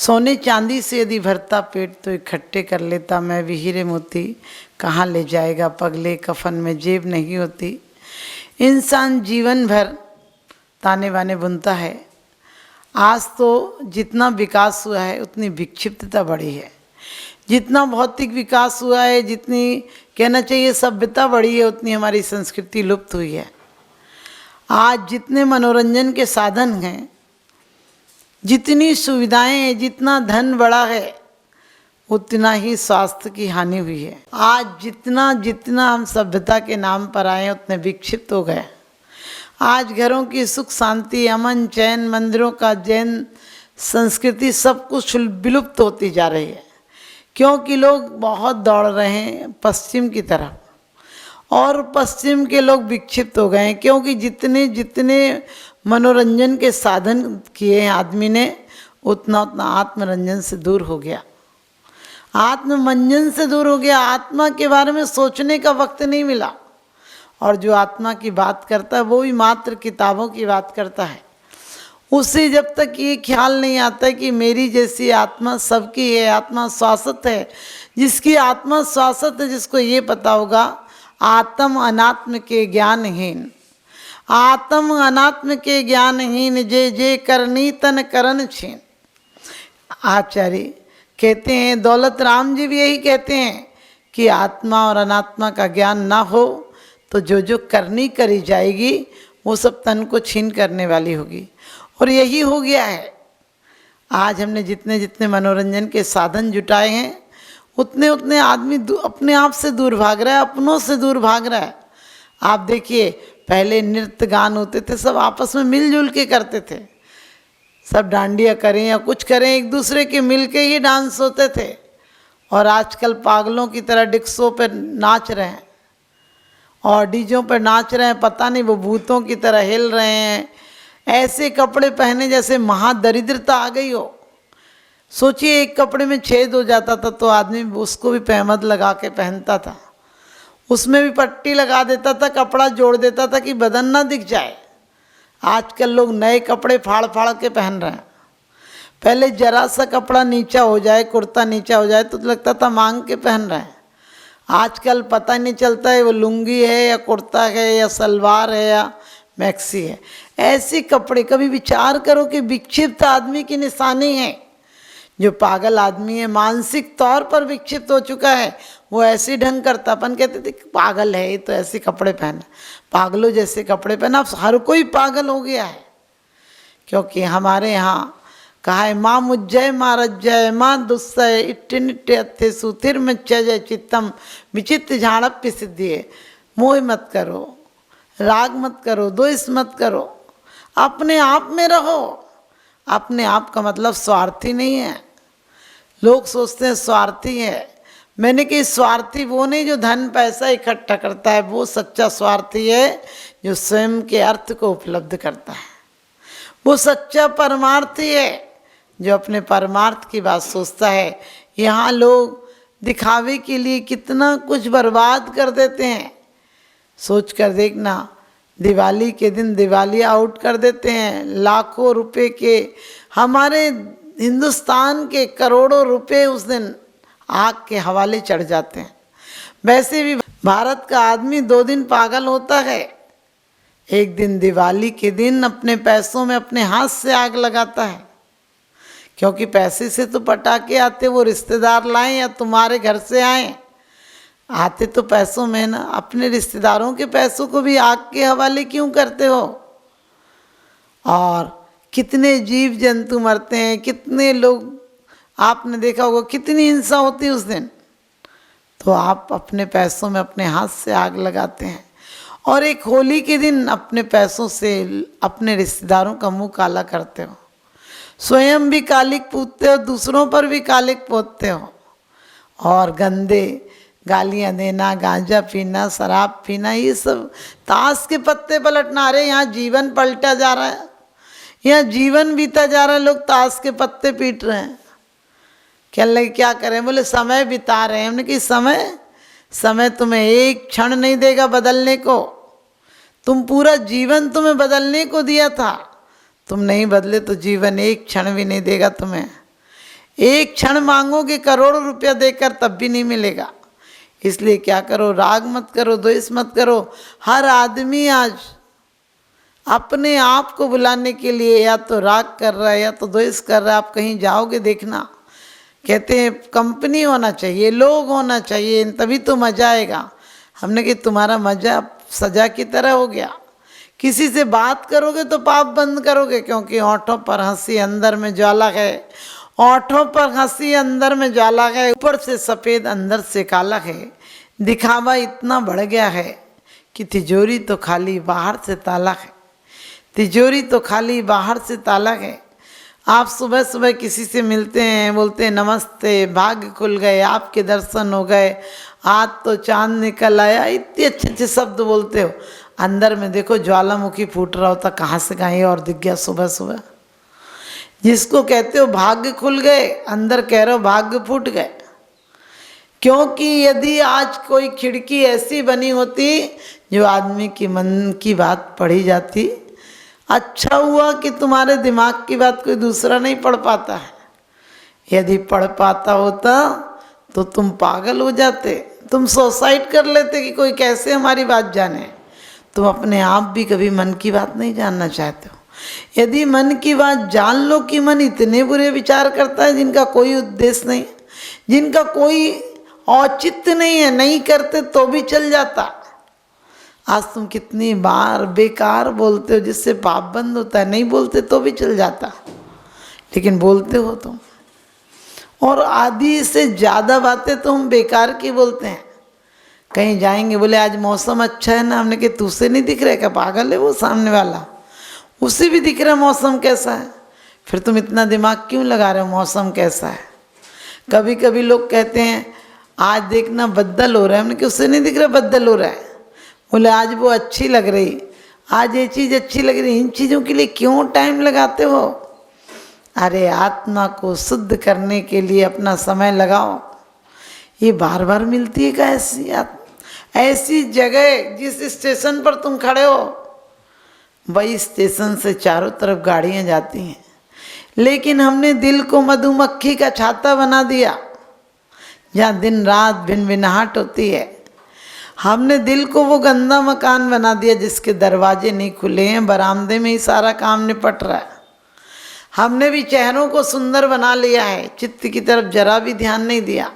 सोने चांदी से यदि भरता पेट तो इकट्ठे कर लेता मैं भी हीरे मोती, कहाँ ले जाएगा पगले कफन में जेब नहीं होती। इंसान जीवन भर ताने बाने बुनता है। आज तो जितना विकास हुआ है उतनी विक्षिप्तता बढ़ी है, जितना भौतिक विकास हुआ है, जितनी कहना चाहिए सभ्यता बढ़ी है, उतनी हमारी संस्कृति लुप्त हुई है। आज जितने मनोरंजन के साधन हैं, जितनी सुविधाएं हैं, जितना धन बढ़ा है, उतना ही स्वास्थ्य की हानि हुई है। आज जितना जितना हम सभ्यता के नाम पर आए हैं उतने विक्षिप्त हो गए। आज घरों की सुख शांति, अमन चैन, मंदिरों का जैन संस्कृति सब कुछ विलुप्त होती जा रही है, क्योंकि लोग बहुत दौड़ रहे हैं पश्चिम की तरफ, और पश्चिम के लोग विक्षिप्त हो गए हैं, क्योंकि जितने जितने मनोरंजन के साधन किए हैं आदमी ने, उतना उतना आत्मरंजन से दूर हो गया, आत्ममंजन से दूर हो गया। आत्मा के बारे में सोचने का वक्त नहीं मिला, और जो आत्मा की बात करता है वो भी मात्र किताबों की बात करता है। उससे जब तक ये ख्याल नहीं आता कि मेरी जैसी आत्मा सबकी है, आत्मा शाश्वत है। जिसकी आत्मा शाश्वत है, जिसको ये पता होगा आत्म अनात्म के ज्ञानहीन, आत्म अनात्म के ज्ञानहीन, जे जे करनी तन करन छीन। आचार्य कहते हैं, दौलत राम जी भी यही कहते हैं कि आत्मा और अनात्मा का ज्ञान ना हो तो जो जो करनी करी जाएगी वो सब तन को छीन करने वाली होगी। और यही हो गया है। आज हमने जितने जितने मनोरंजन के साधन जुटाए हैं, उतने उतने आदमी अपने आप से दूर भाग रहा है, अपनों से दूर भाग रहा है। आप देखिए, पहले नृत्य गान होते थे, सब आपस में मिलजुल के करते थे, सब डांडिया करें या कुछ करें, एक दूसरे के मिल के ही डांस होते थे। और आजकल पागलों की तरह डिस्को पर नाच रहे हैं और डीजों पर नाच रहे हैं, पता नहीं वो भूतों की तरह हिल रहे हैं, ऐसे कपड़े पहने जैसे महादरिद्रता आ गई हो। सोचिए, एक कपड़े में छेद हो जाता था तो आदमी उसको भी पहमद लगा के पहनता था, उसमें भी पट्टी लगा देता था, कपड़ा जोड़ देता था कि बदन ना दिख जाए। आजकल लोग नए कपड़े फाड़ फाड़ के पहन रहे हैं। पहले जरा सा कपड़ा नीचा हो जाए, कुर्ता नीचा हो जाए तो लगता था मांग के पहन रहे हैं। आजकल पता नहीं चलता है वो लुंगी है या कुर्ता है या सलवार है या मैक्सी है। ऐसे कपड़े, कभी विचार करो कि विक्षिप्त आदमी की निशानी है। जो पागल आदमी है, मानसिक तौर पर विक्षिप्त हो चुका है, वो ऐसे ढंग करता। अपन कहते थे पागल है, ये तो ऐसे कपड़े पहना, पागलों जैसे कपड़े पहना। हर कोई पागल हो गया है, क्योंकि हमारे यहाँ कहा है, माँ मुज्जय माँ रज्जय माँ दुस्सय इट्टे निट्टे अत्थे सुथिर मच्चय चित्तम विचित्र झाड़प्य सिद्धि है। मोह मत करो, राग मत करो, द्वेष मत करो, अपने आप में रहो। अपने आप का मतलब स्वार्थी नहीं है। लोग सोचते हैं स्वार्थी है, मैंने कि स्वार्थी वो नहीं जो धन पैसा इकट्ठा करता है, वो सच्चा स्वार्थी है जो स्वयं के अर्थ को उपलब्ध करता है। वो सच्चा परमार्थी है जो अपने परमार्थ की बात सोचता है। यहाँ लोग दिखावे के लिए कितना कुछ बर्बाद कर देते हैं। सोच कर देखना, दिवाली के दिन दिवाली आउट कर देते हैं, लाखों रुपए के, हमारे हिंदुस्तान के करोड़ों रुपए उस दिन आग के हवाले चढ़ जाते हैं। वैसे भी भारत का आदमी 2 दिन पागल होता है। एक दिन दिवाली के दिन अपने पैसों में अपने हाथ से आग लगाता है, क्योंकि पैसे से तो पटाखे आते, वो रिश्तेदार लाएं या तुम्हारे घर से आए, आते तो पैसों में ना। अपने रिश्तेदारों के पैसों को भी आग के हवाले क्यों करते हो? और कितने जीव जंतु मरते हैं, कितने लोग, आपने देखा होगा कितनी हिंसा होती है उस दिन। तो आप अपने पैसों में अपने हाथ से आग लगाते हैं। और एक होली के दिन अपने पैसों से अपने रिश्तेदारों का मुंह काला करते हो, स्वयं भी कालिक पूतते हो, दूसरों पर भी कालिक पोतते हो। और गंदे गालियाँ देना, गांजा पीना, शराब पीना, ये सब ताश के पत्ते पलटना। अरे यहाँ जीवन पलटा जा रहा है, यहाँ जीवन बीता जा रहा है, लोग ताश के पत्ते पीट रहे हैं। कहने लगे क्या करें? बोले समय बिता रहे हैं। हमने कि समय तुम्हें एक क्षण नहीं देगा बदलने को। तुम पूरा जीवन तुम्हें बदलने को दिया था, तुम नहीं बदले तो जीवन एक क्षण भी नहीं देगा तुम्हें। एक क्षण मांगोगे करोड़ों रुपया देकर तब भी नहीं मिलेगा। इसलिए क्या करो, राग मत करो, द्वेष मत करो। हर आदमी आज अपने आप को बुलाने के लिए या तो राग कर रहा है या तो द्वेष कर रहा है। आप कहीं जाओगे देखना, कहते हैं कंपनी होना चाहिए, लोग होना चाहिए, तभी तो मज़ा आएगा। हमने कि तुम्हारा मज़ा सजा की तरह हो गया। किसी से बात करोगे तो पाप बंद करोगे, क्योंकि होठों पर हंसी अंदर में ज्वाला है। होठों पर हंसी अंदर में ज्वाला है, ऊपर से सफ़ेद अंदर से काला है। दिखावा इतना बढ़ गया है कि तिजोरी तो खाली बाहर से ताला है। तिजोरी तो खाली बाहर से ताला है। आप सुबह सुबह किसी से मिलते हैं, बोलते हैं नमस्ते, भाग्य खुल गए, आपके दर्शन हो गए, आज तो चांद निकल आया, इतने अच्छे अच्छे शब्द बोलते हो। अंदर में देखो ज्वालामुखी फूट रहा होता, कहाँ से कहीं और दिख गया सुबह सुबह। जिसको कहते हो भाग्य खुल गए, अंदर कह रहे हो भाग्य फूट गए। क्योंकि यदि आज कोई खिड़की ऐसी बनी होती जो आदमी की मन की बात पढ़ी जाती, अच्छा हुआ कि तुम्हारे दिमाग की बात कोई दूसरा नहीं पढ़ पाता है। यदि पढ़ पाता होता तो तुम पागल हो जाते, तुम सुसाइड कर लेते कि कोई कैसे हमारी बात जाने। तुम अपने आप भी कभी मन की बात नहीं जानना चाहते हो। यदि मन की बात जान लो कि मन इतने बुरे विचार करता है जिनका कोई उद्देश्य नहीं, जिनका कोई औचित्य नहीं है, नहीं करते तो भी चल जाता। आज तुम कितनी बार बेकार बोलते हो जिससे पाप बंद होता है, नहीं बोलते तो भी चल जाता, लेकिन बोलते हो तुम। और आधी से ज़्यादा बातें तो हम बेकार की बोलते हैं। कहीं जाएंगे, बोले आज मौसम अच्छा है ना, हमने कि तुझसे नहीं दिख रहा है क्या, पागल है वो सामने वाला, उसे भी दिख रहा है मौसम कैसा है, फिर तुम इतना दिमाग क्यों लगा रहे हो मौसम कैसा है। कभी कभी लोग कहते हैं आज देखना बद्दल हो रहा है, हमने कि उससे नहीं दिख रहा बद्दल हो रहा है। बोले आज वो अच्छी लग रही, आज ये चीज़ अच्छी लग रही। इन चीज़ों के लिए क्यों टाइम लगाते हो। अरे आत्मा को शुद्ध करने के लिए अपना समय लगाओ। ये बार बार मिलती है क्या ऐसी जगह, जिस स्टेशन पर तुम खड़े हो वही स्टेशन से चारों तरफ गाड़ियाँ जाती हैं, लेकिन हमने दिल को मधुमक्खी का छाता बना दिया जहाँ दिन रात भिनभिनाहट होती है। हमने दिल को वो गंदा मकान बना दिया जिसके दरवाजे नहीं खुले हैं, बरामदे में ही सारा काम निपट रहा है। हमने भी चेहरों को सुंदर बना लिया है, चित्त की तरफ जरा भी ध्यान नहीं दिया।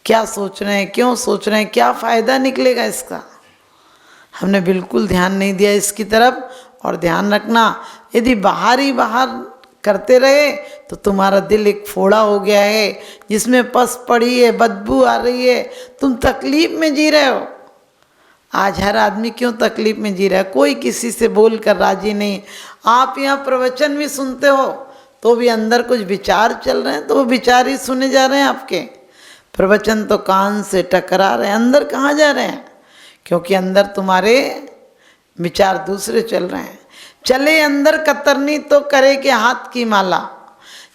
क्या सोच रहे हैं, क्यों सोच रहे हैं, क्या फ़ायदा निकलेगा इसका, हमने बिल्कुल ध्यान नहीं दिया इसकी तरफ। और ध्यान रखना, यदि बाहर ही बाहर करते रहे तो तुम्हारा दिल एक फोड़ा हो गया है जिसमें पस पड़ी है, बदबू आ रही है, तुम तकलीफ में जी रहे हो। आज हर आदमी क्यों तकलीफ में जी रहा है, कोई किसी से बोल कर राजी नहीं। आप यहाँ प्रवचन भी सुनते हो तो भी अंदर कुछ विचार चल रहे हैं, तो वो विचार ही सुने जा रहे हैं आपके। प्रवचन तो कान से टकरा रहे हैं, अंदर कहाँ जा रहे हैं, क्योंकि अंदर तुम्हारे विचार दूसरे चल रहे हैं। चले अंदर कतरनी तो करे क्या हाथ की माला,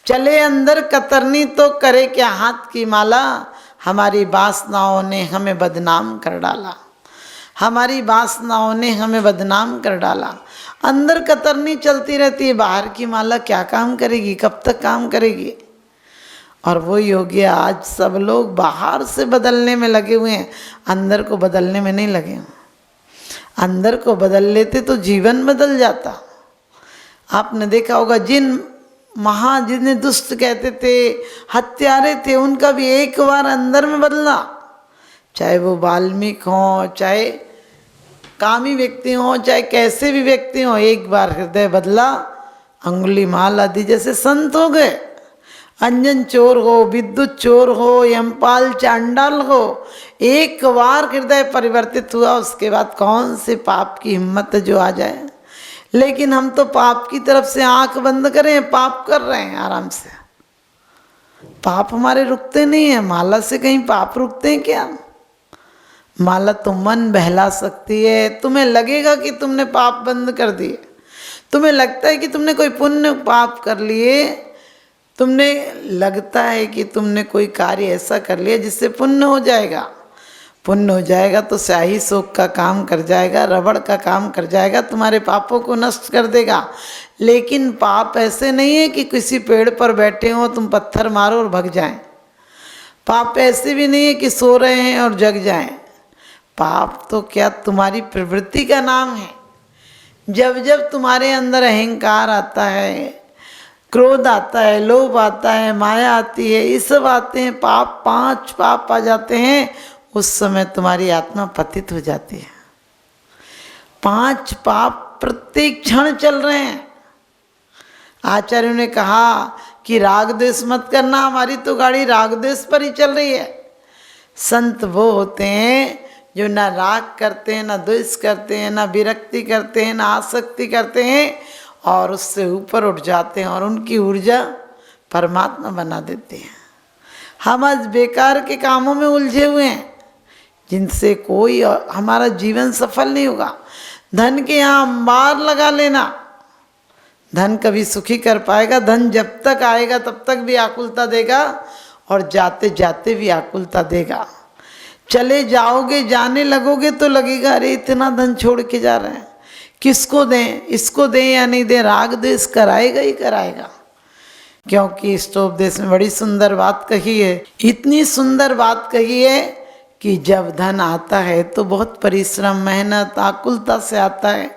चले अंदर कतरनी तो करे क्या हाथ की माला। हमारी वासनाओं ने हमें बदनाम कर डाला, हमारी वासनाओं ने हमें बदनाम कर डाला। अंदर कतरनी चलती रहती है, बाहर की माला क्या काम करेगी, कब तक काम करेगी। और वही हो गया, आज सब लोग बाहर से बदलने में लगे हुए हैं, अंदर को बदलने में नहीं लगे। अंदर को बदल लेते तो जीवन बदल जाता। आपने देखा होगा जिन्हें दुष्ट कहते थे, हत्यारे थे, उनका भी एक बार अंदर में बदला। चाहे वो वाल्मीकि हों, चाहे कामी व्यक्ति हों, चाहे कैसे भी व्यक्ति हों, एक बार हृदय बदला, अंगुलीमाल आदि जैसे संत हो गए। अंजन चोर हो, विद्युत चोर हो, यमपाल चांडाल हो, एक बार हृदय परिवर्तित हुआ, उसके बाद कौन से पाप की हिम्मत जो आ जाए। लेकिन हम तो पाप की तरफ से आंख बंद करें, पाप कर रहे हैं आराम से। पाप हमारे रुकते नहीं हैं, माला से कहीं पाप रुकते हैं क्या। माला तो मन बहला सकती है, तुम्हें लगेगा कि तुमने पाप बंद कर दिए, तुम्हें लगता है कि तुमने कोई पुण्य पाप कर लिए, तुमने लगता है कि तुमने कोई कार्य ऐसा कर लिया जिससे पुण्य हो जाएगा, पुण्य हो जाएगा तो स्याही शोक का काम कर जाएगा, रबड़ का काम कर जाएगा, तुम्हारे पापों को नष्ट कर देगा। लेकिन पाप ऐसे नहीं है कि किसी पेड़ पर बैठे हो तुम पत्थर मारो और भग जाएं। पाप ऐसे भी नहीं है कि सो रहे हैं और जग जाएं। पाप तो क्या तुम्हारी प्रवृत्ति का नाम है। जब जब तुम्हारे अंदर अहंकार आता है, क्रोध आता है, लोभ आता है, माया आती है, ये सब आते हैं, पाप 5 पाप आ जाते हैं, उस समय तुम्हारी आत्मा पतित हो जाती है। 5 पाप प्रत्येक क्षण चल रहे हैं। आचार्यों ने कहा कि राग द्वेष मत करना, हमारी तो गाड़ी राग द्वेष पर ही चल रही है। संत वो होते हैं जो ना राग करते हैं, ना द्वेष करते हैं, ना विरक्ति करते हैं, ना आसक्ति करते हैं, और उससे ऊपर उठ जाते हैं और उनकी ऊर्जा परमात्मा बना देते हैं। हम आज बेकार के कामों में उलझे हुए हैं जिनसे कोई हमारा जीवन सफल नहीं होगा। धन के यहाँ अंबार लगा लेना, धन कभी सुखी कर पाएगा? धन जब तक आएगा तब तक भी आकुलता देगा और जाते जाते भी आकुलता देगा। चले जाओगे, जाने लगोगे तो लगेगा अरे इतना धन छोड़ के जा रहे हैं, किसको दें, इसको दें या नहीं दें, राग द्वेष कराएगा ही कराएगा। क्योंकि इष्टोपदेश में बड़ी सुंदर बात कही है, इतनी सुंदर बात कही है कि जब धन आता है तो बहुत परिश्रम, मेहनत, आकुलता से आता है।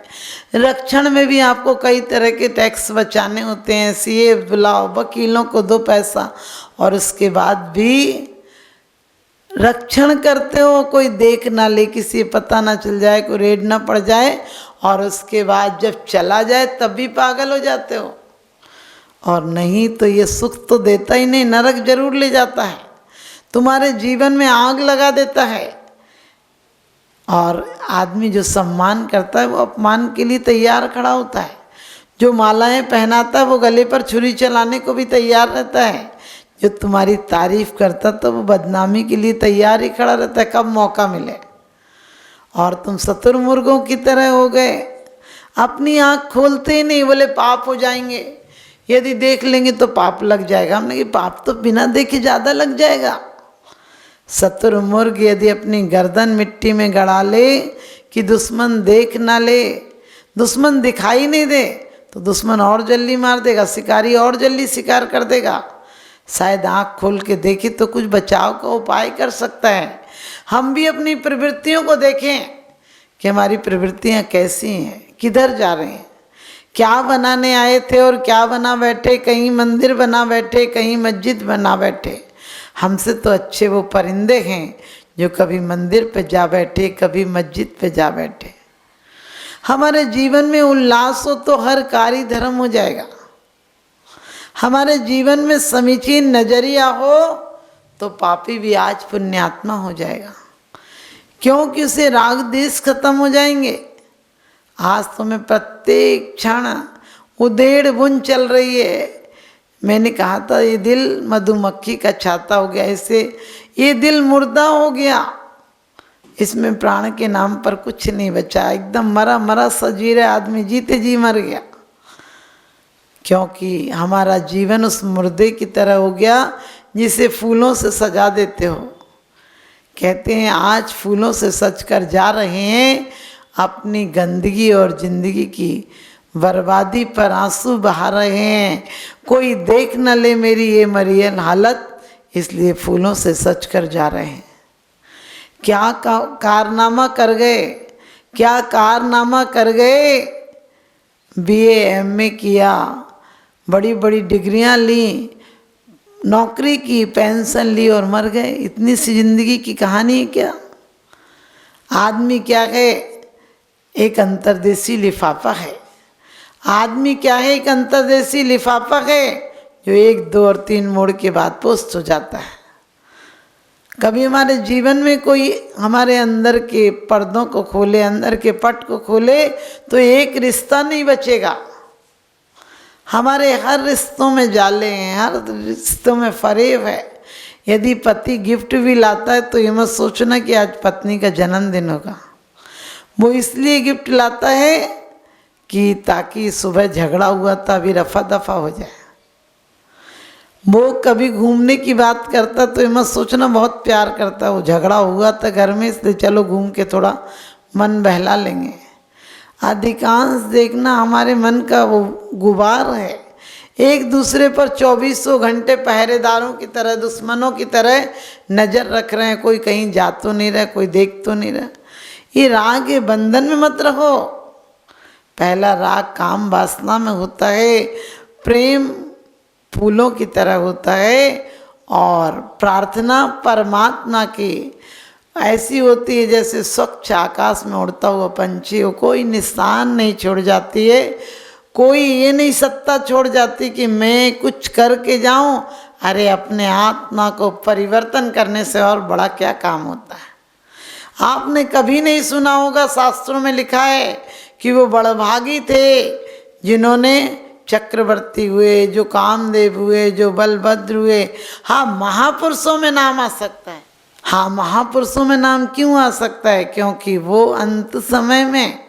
रक्षण में भी आपको कई तरह के टैक्स बचाने होते हैं, सीए बुलाओ, वकीलों को 2 पैसा, और उसके बाद भी रक्षण करते हो, कोई देख ना ले, किसी पता ना चल जाए, कोई रेड ना पड़ जाए, और उसके बाद जब चला जाए तब भी पागल हो जाते हो। और नहीं तो ये सुख तो देता ही नहीं, नरक जरूर ले जाता है, तुम्हारे जीवन में आग लगा देता है। और आदमी जो सम्मान करता है वो अपमान के लिए तैयार खड़ा होता है। जो मालाएं पहनाता है वो गले पर छुरी चलाने को भी तैयार रहता है। जो तुम्हारी तारीफ करता तो वो बदनामी के लिए तैयार ही खड़ा रहता है, कब मौका मिले। और तुम शतुर्मुर्गों की तरह हो गए, अपनी आँख खोलते ही नहीं, बोले पाप हो जाएंगे, यदि देख लेंगे तो पाप लग जाएगा। हमने कहा पाप तो बिना देखे ज़्यादा लग जाएगा। शतुर्मुर्ग यदि अपनी गर्दन मिट्टी में गड़ा ले कि दुश्मन देख ना ले, दुश्मन दिखाई नहीं दे तो दुश्मन और जल्दी मार देगा, शिकारी और जल्दी शिकार कर देगा। शायद आँख खोल के देखे तो कुछ बचाव का उपाय कर सकता है। हम भी अपनी प्रवृत्तियों को देखें कि हमारी प्रवृत्तियाँ कैसी हैं, किधर जा रहे हैं, क्या बनाने आए थे और क्या बना बैठे। कहीं मंदिर बना बैठे, कहीं मस्जिद बना बैठे। हमसे तो अच्छे वो परिंदे हैं जो कभी मंदिर पे जा बैठे, कभी मस्जिद पे जा बैठे। हमारे जीवन में उल्लास हो तो हर कार्य धर्म हो जाएगा। हमारे जीवन में समीचीन नजरिया हो तो पापी भी आज पुण्यात्मा हो जाएगा, क्योंकि उसे राग द्वेष खत्म हो जाएंगे। आज तो मैं प्रत्येक क्षण उधेड़ बुन चल रही है। मैंने कहा था ये दिल मधुमक्खी का छाता हो गया, इससे ये दिल मुर्दा हो गया, इसमें प्राण के नाम पर कुछ नहीं बचा, एकदम मरा मरा सा जी रहा आदमी, जीते जी मर गया। क्योंकि हमारा जीवन उस मुर्दे की तरह हो गया जिसे फूलों से सजा देते हो। कहते हैं आज फूलों से सज कर जा रहे हैं, अपनी गंदगी और जिंदगी की बर्बादी पर आंसू बहा रहे हैं। कोई देख न ले मेरी ये मरियन हालत, इसलिए फूलों से सज कर जा रहे हैं। क्या कारनामा कर गए, क्या कारनामा कर गए। BA MA किया, बड़ी बड़ी डिग्रियां ली, नौकरी की, पेंशन ली और मर गए। इतनी सी जिंदगी की कहानी है क्या। आदमी क्या है, एक अंतर्देशी लिफाफा है। आदमी क्या है, एक अंतर्देशी लिफाफा है जो 1, 2 और 3 मोड़ के बाद पोस्ट हो जाता है। कभी हमारे जीवन में कोई हमारे अंदर के पर्दों को खोले, अंदर के पट को खोले तो एक रिश्ता नहीं बचेगा। हमारे हर रिश्तों में जाले हैं, हर रिश्तों में फरेब है। यदि पति गिफ्ट भी लाता है तो ये मत सोचना कि आज पत्नी का जन्मदिन होगा। वो इसलिए गिफ्ट लाता है कि ताकि सुबह झगड़ा हुआ था अभी रफा दफा हो जाए। वो कभी घूमने की बात करता तो ये मत सोचना बहुत प्यार करता, वो झगड़ा हुआ था घर में इसलिए चलो घूम के थोड़ा मन बहला लेंगे। अधिकांश देखना हमारे मन का वो गुबार है, एक दूसरे पर 2400 घंटे पहरेदारों की तरह, दुश्मनों की तरह नज़र रख रहे हैं। कोई कहीं जा तो नहीं रहा, कोई देख तो नहीं रहा। ये राग के बंधन में मत रहो। पहला राग काम वासना में होता है, प्रेम फूलों की तरह होता है, और प्रार्थना परमात्मा की ऐसी होती है जैसे स्वच्छ आकाश में उड़ता हुआ पंछी हो, कोई निशान नहीं छोड़ जाती है, कोई ये नहीं सत्ता छोड़ जाती कि मैं कुछ करके जाऊं। अरे अपने आत्मा को परिवर्तन करने से और बड़ा क्या काम होता है। आपने कभी नहीं सुना होगा, शास्त्रों में लिखा है कि वो बड़भागी थे जिन्होंने चक्रवर्ती हुए, जो कामदेव हुए, जो बलभद्र हुए। हाँ, महापुरुषों में नाम आ सकता है। हाँ, महापुरुषों में नाम क्यों आ सकता है? क्योंकि वो अंत समय में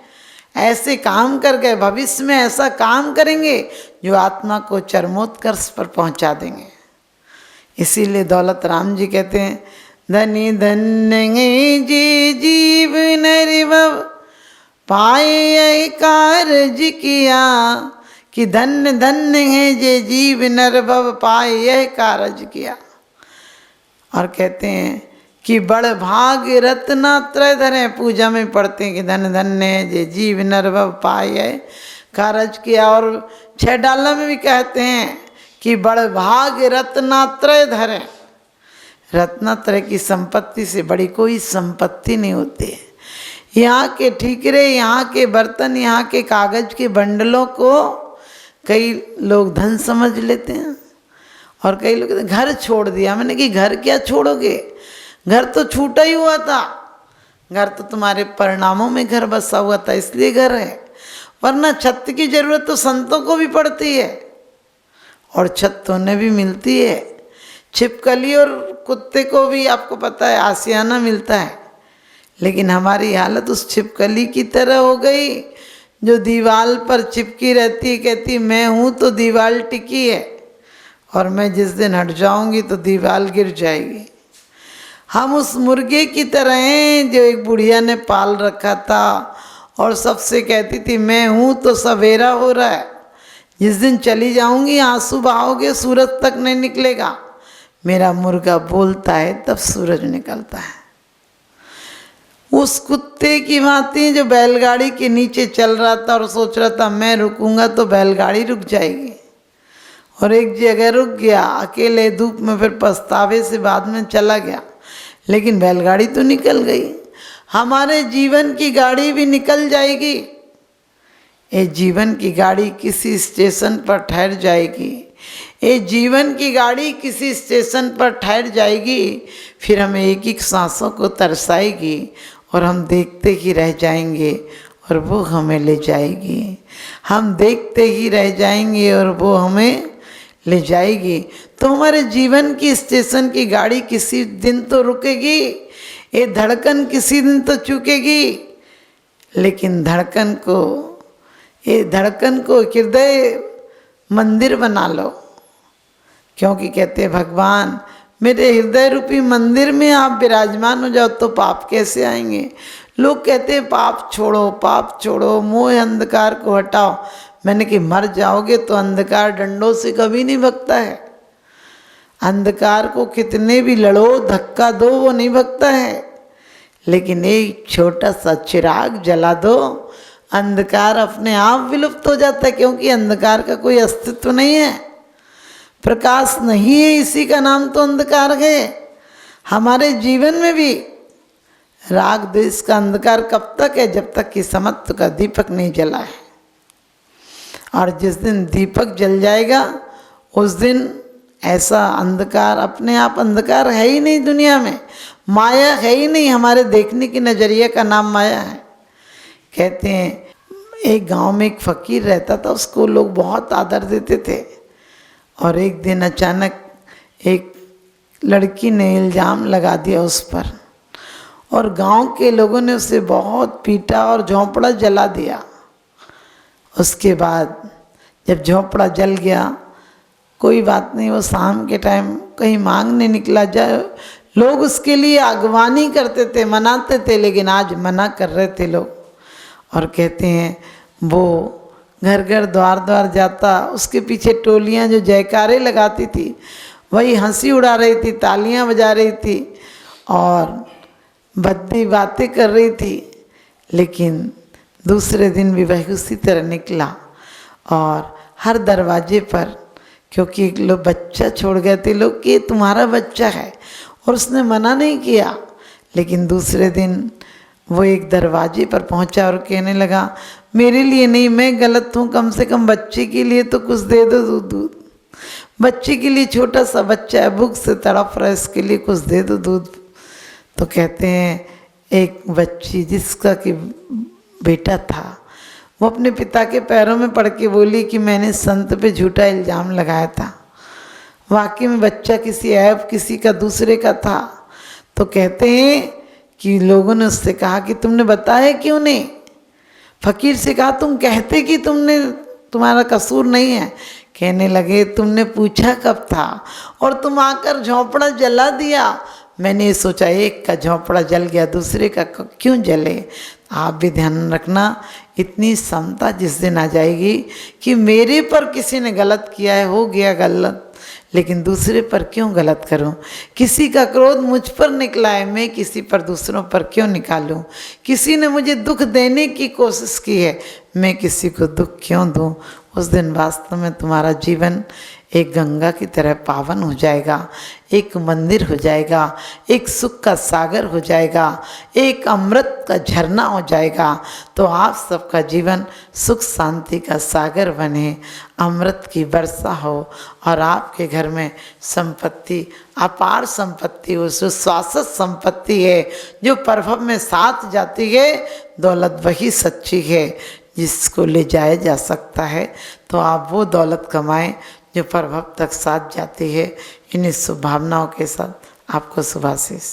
ऐसे काम कर गए, भविष्य में ऐसा काम करेंगे जो आत्मा को चरमोत्कर्ष पर पहुंचा देंगे। इसीलिए दौलत राम जी कहते हैं, धनी धन्य जी जीव नरिवव पाए कारज किया, कि धन्य धन्य है जे जीव नरभव पाए यह कारज किया। और कहते हैं कि बड़ भाग रत्ना त्रय धरे, पूजा में पढ़ते हैं कि धन्य धन्य है जे जीव नरभव पाए यह कारज किया। और 6 डाला में भी कहते हैं कि बड़ भाग रत्नात्रय धरे। रत्नात्रय की संपत्ति से बड़ी कोई संपत्ति नहीं होती है। यहाँ के ठीकरे, यहाँ के बर्तन, यहाँ के कागज के बंडलों को कई लोग धन समझ लेते हैं, और कई लोग कहते हैं घर छोड़ दिया। मैंने कि घर क्या छोड़ोगे, घर तो छूटा ही हुआ था। घर तो तुम्हारे परिणामों में घर बसा हुआ था, इसलिए घर है। वरना छत की जरूरत तो संतों को भी पड़ती है, और छत तो उन्हें भी मिलती है। छिपकली और कुत्ते को भी आपको पता है आशियाना मिलता है, लेकिन हमारी हालत उस छिपकली की तरह हो गई जो दीवार पर चिपकी रहती है, कहती मैं हूँ तो दीवार टिकी है, और मैं जिस दिन हट जाऊंगी तो दीवार गिर जाएगी। हम उस मुर्गे की तरह हैं जो एक बुढ़िया ने पाल रखा था, और सबसे कहती थी मैं हूँ तो सवेरा हो रहा है, जिस दिन चली जाऊंगी आंसू बहाओगे सूरज तक नहीं निकलेगा। मेरा मुर्गा बोलता है तब सूरज निकलता है। उस कुत्ते की भांति जो बैलगाड़ी के नीचे चल रहा था और सोच रहा था मैं रुकूंगा तो बैलगाड़ी रुक जाएगी, और एक जगह रुक गया अकेले धूप में, फिर पछतावे से बाद में चला गया, लेकिन बैलगाड़ी तो निकल गई। हमारे जीवन की गाड़ी भी निकल जाएगी। ये जीवन की गाड़ी किसी स्टेशन पर ठहर जाएगी, ये जीवन की गाड़ी किसी स्टेशन पर ठहर जाएगी, फिर हमें एक एक सांसों को तरसाएगी, और हम देखते ही रह जाएंगे और वो हमें ले जाएगी। हम देखते ही रह जाएंगे और वो हमें ले जाएगी। तो हमारे जीवन की स्टेशन की गाड़ी किसी दिन तो रुकेगी, ये धड़कन किसी दिन तो चूकेगी, लेकिन धड़कन को, ये धड़कन को हृदय मंदिर बना लो। क्योंकि कहते हैं भगवान मेरे हृदय रूपी मंदिर में आप विराजमान हो जाओ तो पाप कैसे आएंगे। लोग कहते हैं पाप छोड़ो, पाप छोड़ो, मोह अंधकार को हटाओ। मैंने कि मर जाओगे तो अंधकार डंडों से कभी नहीं भगता है। अंधकार को कितने भी लड़ो, धक्का दो, वो नहीं भगता है। लेकिन एक छोटा सा चिराग जला दो, अंधकार अपने आप विलुप्त हो जाता है, क्योंकि अंधकार का कोई अस्तित्व नहीं है, प्रकाश नहीं है, इसी का नाम तो अंधकार है। हमारे जीवन में भी राग द्वेष का अंधकार कब तक है? जब तक कि समत्व का दीपक नहीं जला है। और जिस दिन दीपक जल जाएगा उस दिन ऐसा अंधकार, अपने आप अंधकार है ही नहीं दुनिया में, माया है ही नहीं। हमारे देखने की नज़रिए का नाम माया है। कहते हैं एक गांव में एक फकीर रहता था, उसको लोग बहुत आदर देते थे। और एक दिन अचानक एक लड़की ने इल्ज़ाम लगा दिया उस पर, और गांव के लोगों ने उसे बहुत पीटा और झोंपड़ा जला दिया। उसके बाद जब झोंपड़ा जल गया कोई बात नहीं, वो शाम के टाइम कहीं मांगने निकला जाए, लोग उसके लिए अगवानी करते थे, मनाते थे, लेकिन आज मना कर रहे थे लोग। और कहते हैं वो घर घर द्वार द्वार जाता, उसके पीछे टोलियां जो जयकारे लगाती थी वही हंसी उड़ा रही थी, तालियां बजा रही थी और भद्दी बातें कर रही थी। लेकिन दूसरे दिन भी वही उसी तरह निकला और हर दरवाजे पर, क्योंकि एक लोग बच्चा छोड़ गए थे लोग कि ये तुम्हारा बच्चा है, और उसने मना नहीं किया। लेकिन दूसरे दिन वो एक दरवाजे पर पहुंचा और कहने लगा मेरे लिए नहीं, मैं गलत हूँ, कम से कम बच्चे के लिए तो कुछ दे दो दूध। बच्चे के लिए, छोटा सा बच्चा है, भूख से तड़प रहा है, इसके लिए कुछ दे दो दूध। तो कहते हैं एक बच्ची जिसका कि बेटा था, वो अपने पिता के पैरों में पड़ के बोली कि मैंने संत पे झूठा इल्ज़ाम लगाया था, वाकई में बच्चा किसी ऐब किसी का दूसरे का था। तो कहते हैं कि लोगों ने उससे कहा कि तुमने बताया क्यों नहीं। फकीर से कहा तुम कहते कि तुम्हारा कसूर नहीं है। कहने लगे तुमने पूछा कब था और तुम आकर झोंपड़ा जला दिया। मैंने सोचा एक का झोंपड़ा जल गया, दूसरे का क्यों जले। आप भी ध्यान रखना, इतनी समता जिस दिन आ जाएगी कि मेरे पर किसी ने गलत किया है, हो गया गलत, लेकिन दूसरे पर क्यों गलत करूं। किसी का क्रोध मुझ पर निकला है, मैं किसी पर दूसरों पर क्यों निकालूं। किसी ने मुझे दुख देने की कोशिश की है, मैं किसी को दुख क्यों दूं। उस दिन वास्तव में तुम्हारा जीवन एक गंगा की तरह पावन हो जाएगा, एक मंदिर हो जाएगा, एक सुख का सागर हो जाएगा, एक अमृत का झरना हो जाएगा। तो आप सबका जीवन सुख शांति का सागर बने, अमृत की वर्षा हो और आपके घर में संपत्ति, अपार संपत्ति हो, जो शाश्वत संपत्ति है, जो प्रभव में साथ जाती है। दौलत वही सच्ची है जिसको ले जाया जा सकता है। तो आप वो दौलत कमाएं जो प्रभव तक साथ जाती है। इन्हीं शुभ भावनाओं के साथ आपको शुभाशीष।